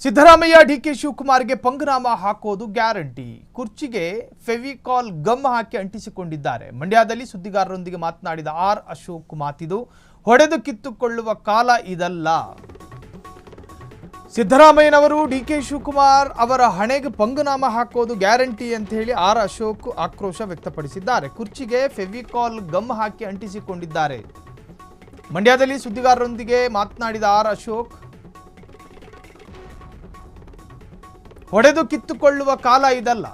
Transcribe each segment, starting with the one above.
Siddaramaiah DK ಶಿವಕುಮಾರ್ಗೆ ಪಂಗನಾಮ ಹಾಕೋದು guarantee. ಕುರ್ಚಿಗೆ Fevicol gum ಹಾಕಿ ಅಂಟಿಸಿಕೊಂಡಿದ್ದಾರೆ. ಮಂಡ್ಯದಲ್ಲಿ ಸುದ್ದಿಗಾರರೊಂದಿಗೆ ಮಾತನಾಡಿದ ಆರ್ ಅಶೋಕ್ ಮಾತಿದು. ಹೊಡೆದು ಕಿತ್ತುಕೊಳ್ಳುವ ಕಾಲ ಇದಲ್ಲ. ಸಿದ್ದರಾಮಯ್ಯನವರು ಡಿಕೆ ಶಿವಕುಮಾರ್ ಅವರ ಹಣೆಗೆ ಪಂಗನಾಮ ಹಾಕೋದು ಗ್ಯಾರಂಟಿ ಅಂತ ಹೇಳಿ ಆರ್ ಅಶೋಕ್ ಆಕ್ರೋಶ ವ್ಯಕ್ತಪಡಿಸಿದ್ದಾರೆ. ಕುರ್ಚಿಗೆ ಫೆವಿಕಾಲ್ ಗಮ್ ಹಾಕಿ ಅಂಟಿಸಿಕೊಂಡಿದ್ದಾರೆ. ಮಂಡ್ಯದಲ್ಲಿ ಸುದ್ದಿಗಾರರೊಂದಿಗೆ ಮಾತನಾಡಿದ ಆರ್ ಅಶೋಕ್, ಹೊಡೆದು ಕಿತ್ತುಕೊಳ್ಳುವ ಕಾಲ ಇದಲ್ಲ.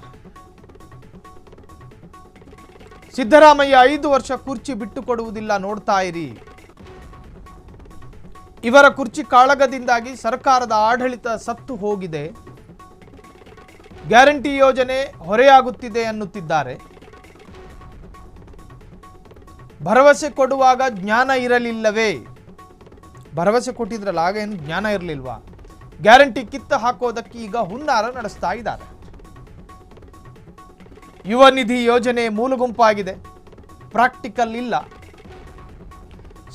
ಸಿದ್ದರಾಮಯ್ಯ 5 ವರ್ಷ ಕುರ್ಚಿ ಬಿಟ್ಟುಕೊಡುವುದಿಲ್ಲ, ನೋಡ್ತಾ ಇರಿ. ಇವರ ಕುರ್ಚಿ ಕಾಳಗದಿಂದಾಗಿ ಸರ್ಕಾರದ ಆಡಳಿತ ಸತ್ತು ಹೋಗಿದೆ. ಗ್ಯಾರಂಟಿ ಯೋಜನೆ ಹೊರೆಯಾಗುತ್ತಿದೆ ಅನ್ನುತ್ತಿದ್ದಾರೆ. ಭರವಸೆ ಕೊಡುವಾಗ ಜ್ಞಾನ ಇರಲಿಲ್ಲವೇ? ಭರವಸೆ ಕೊಟ್ಟಿದ್ರಲ್ಲ, ಆಗೇನು ಜ್ಞಾನ ಇರಲಿಲ್ವಾ? ಗ್ಯಾರಂಟಿ ಕಿತ್ತು ಹಾಕೋದಕ್ಕೆ ಈಗ ಹುನ್ನಾರ ನಡೆಸ್ತಾ ಇದ್ದಾರೆ. ಯುವ ನಿಧಿ ಯೋಜನೆ ಮೂಲಗುಂಪಾಗಿದೆ, ಪ್ರಾಕ್ಟಿಕಲ್ ಇಲ್ಲ.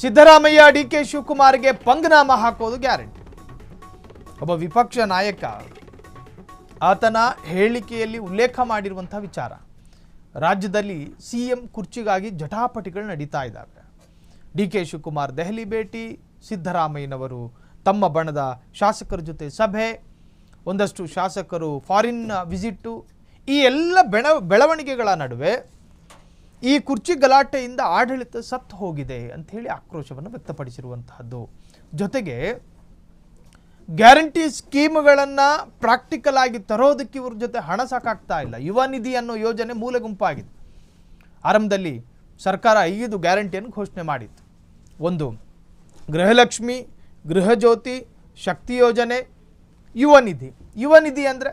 ಸಿದ್ದರಾಮಯ್ಯ ಡಿಕೆ ಶಿವಕುಮಾರ್ಗೆ ಪಂಗನಾಮ ಹಾಕೋದು ಗ್ಯಾರಂಟಿ. ಒಬ್ಬ ವಿಪಕ್ಷ ನಾಯಕ ಆತನ ಹೇಳಿಕೆಯಲ್ಲಿ ಉಲ್ಲೇಖ ಮಾಡಿರುವಂತಹ ವಿಚಾರ, ರಾಜ್ಯದಲ್ಲಿ ಸಿಎಂ ಕುರ್ಚಿಗಾಗಿ ಜಟಾಪಟಿಗಳು ನಡೀತಾ ಇದ್ದಾವೆ. ಡಿಕೆ ಶಿವಕುಮಾರ್ ದೆಹಲಿ ಭೇಟಿ, ಸಿದ್ದರಾಮಯ್ಯನವರು ತಮ್ಮ ಬಣದ ಶಾಸಕರ ಜೊತೆ ಸಭೆ, ಒಂದಷ್ಟು ಶಾಸಕರು ಫಾರಿನ್ ವಿಸಿಟ್ಟು, ಈ ಎಲ್ಲ ಬೆಳವಣಿಗೆಗಳ ನಡುವೆ ಈ ಕುರ್ಚಿ ಗಲಾಟೆಯಿಂದ ಆಡಳಿತ ಸತ್ತು ಹೋಗಿದೆ ಅಂತ ಹೇಳಿ ಆಕ್ರೋಶವನ್ನು ವ್ಯಕ್ತಪಡಿಸಿರುವಂತಹದ್ದು. ಜೊತೆಗೆ ಗ್ಯಾರಂಟಿ ಸ್ಕೀಮ್ಗಳನ್ನು ಪ್ರಾಕ್ಟಿಕಲ್ ಆಗಿ ತರೋದಕ್ಕೆ ಇವ್ರ ಜೊತೆ ಹಣ ಸಾಕಾಗ್ತಾ ಇಲ್ಲ. ಯುವ ನಿಧಿ ಅನ್ನೋ ಯೋಜನೆ ಮೂಲೆ ಗುಂಪಾಗಿದೆ. ಆರಂಭದಲ್ಲಿ ಸರ್ಕಾರ 5 ಗ್ಯಾರಂಟಿಯನ್ನು ಘೋಷಣೆ ಮಾಡಿತ್ತು. ಒಂದು ಗೃಹಲಕ್ಷ್ಮಿ, ಗೃಹಜ್ಯೋತಿ, ಶಕ್ತಿ ಯೋಜನೆ, ಯುವ ನಿಧಿ. ಯುವ ನಿಧಿ ಅಂದರೆ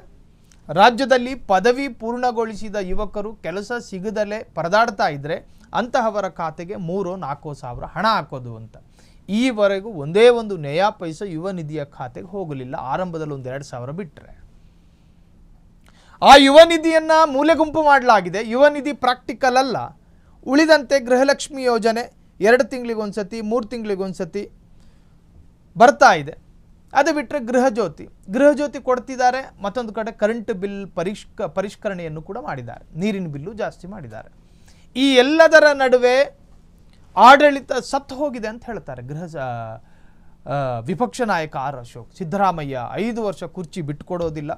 ರಾಜ್ಯದಲ್ಲಿ ಪದವಿ ಪೂರ್ಣಗೊಳಿಸಿದ ಯುವಕರು ಕೆಲಸ ಸಿಗದಲೇ ಪರದಾಡ್ತಾ ಇದ್ದರೆ ಅಂತಹವರ ಖಾತೆಗೆ 3-4 ಸಾವಿರ ಹಣ ಹಾಕೋದು ಅಂತ. ಈವರೆಗೂ ಒಂದೇ ಒಂದು ನಯಾ ಪೈಸೆ ಯುವ ನಿಧಿಯ ಖಾತೆಗೆ ಹೋಗಲಿಲ್ಲ. ಆರಂಭದಲ್ಲಿ 1-2 ಸಾವಿರ ಬಿಟ್ಟರೆ ಆ ಯುವ ನಿಧಿಯನ್ನು ಮೂಲೆಗುಂಪು ಮಾಡಲಾಗಿದೆ. ಯುವ ನಿಧಿ ಪ್ರಾಕ್ಟಿಕಲ್ ಅಲ್ಲ. ಉಳಿದಂತೆ ಗೃಹಲಕ್ಷ್ಮಿ ಯೋಜನೆ 2 ತಿಂಗಳಿಗೊಂದ್ಸತಿ, 3 ತಿಂಗಳಿಗೊಂದ್ಸತಿ ಬರ್ತಾ ಇದೆ. ಅದು ಬಿಟ್ಟರೆ ಗೃಹಜ್ಯೋತಿ ಕೊಡ್ತಿದ್ದಾರೆ. ಮತ್ತೊಂದು ಕಡೆ ಕರೆಂಟ್ ಬಿಲ್ ಪರಿಷ್ಕರಣೆಯನ್ನು ಕೂಡ ಮಾಡಿದ್ದಾರೆ. ನೀರಿನ ಬಿಲ್ಲು ಜಾಸ್ತಿ ಮಾಡಿದ್ದಾರೆ. ಈ ಎಲ್ಲದರ ನಡುವೆ ಆಡಳಿತ ಸತ್ತು ಹೋಗಿದೆ ಅಂತ ಹೇಳ್ತಾರೆ ವಿಪಕ್ಷ ನಾಯಕ ಆರ್ ಅಶೋಕ್. ಸಿದ್ದರಾಮಯ್ಯ 5 ವರ್ಷ ಕುರ್ಚಿ ಬಿಟ್ಟುಕೊಡೋದಿಲ್ಲ,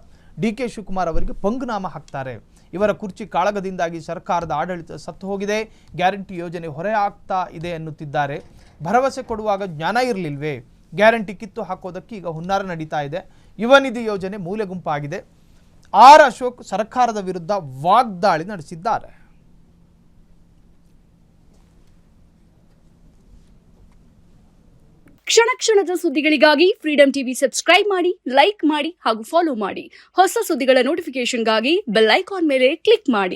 ಡಿಕೆ ಶಿವಕುಮಾರ್ ಅವರಿಗೆ ಪಂಗನಾಮ ಹಾಕ್ತಾರೆ. ಇವರ ಕುರ್ಚಿ ಕಾಳಗದಿಂದಾಗಿ ಸರ್ಕಾರದ ಆಡಳಿತ ಸತ್ತು ಹೋಗಿದೆ, ಗ್ಯಾರಂಟಿ ಯೋಜನೆ ಹೊರೆ ಆಗ್ತಾ ಇದೆ ಎನ್ನುತ್ತಿದ್ದಾರೆ. ಭರವಸೆ ಕೊಡುವಾಗ ಜ್ಞಾನ ಇರಲಿಲ್ವೇ? ಗ್ಯಾರಂಟಿ ಕಿತ್ತು ಹಾಕೋದಕ್ಕೆ ಈಗ ಹುನ್ನಾರ ನಡೀತಾ ಇದೆ. ಯುವ ನಿಧಿ ಯೋಜನೆ ಮೂಲೆ ಗುಂಪಾಗಿದೆ. ಆರ್ ಅಶೋಕ್ ಸರ್ಕಾರದ ವಿರುದ್ಧ ವಾಗ್ದಾಳಿ ನಡೆಸಿದ್ದಾರೆ. ಕ್ಷಣ ಕ್ಷಣದ ಸುದ್ದಿಗಳಿಗಾಗಿ ಫ್ರೀಡಂ ಟಿವಿ ಸಬ್ಸ್ಕ್ರೈಬ್ ಮಾಡಿ, ಲೈಕ್ ಮಾಡಿ ಹಾಗೂ ಫಾಲೋ ಮಾಡಿ. ಹೊಸ ಸುದ್ದಿಗಳ ನೋಟಿಫಿಕೇಶನ್ಗಾಗಿ ಬೆಲ್ ಐಕಾನ್ ಮೇಲೆ ಕ್ಲಿಕ್ ಮಾಡಿ.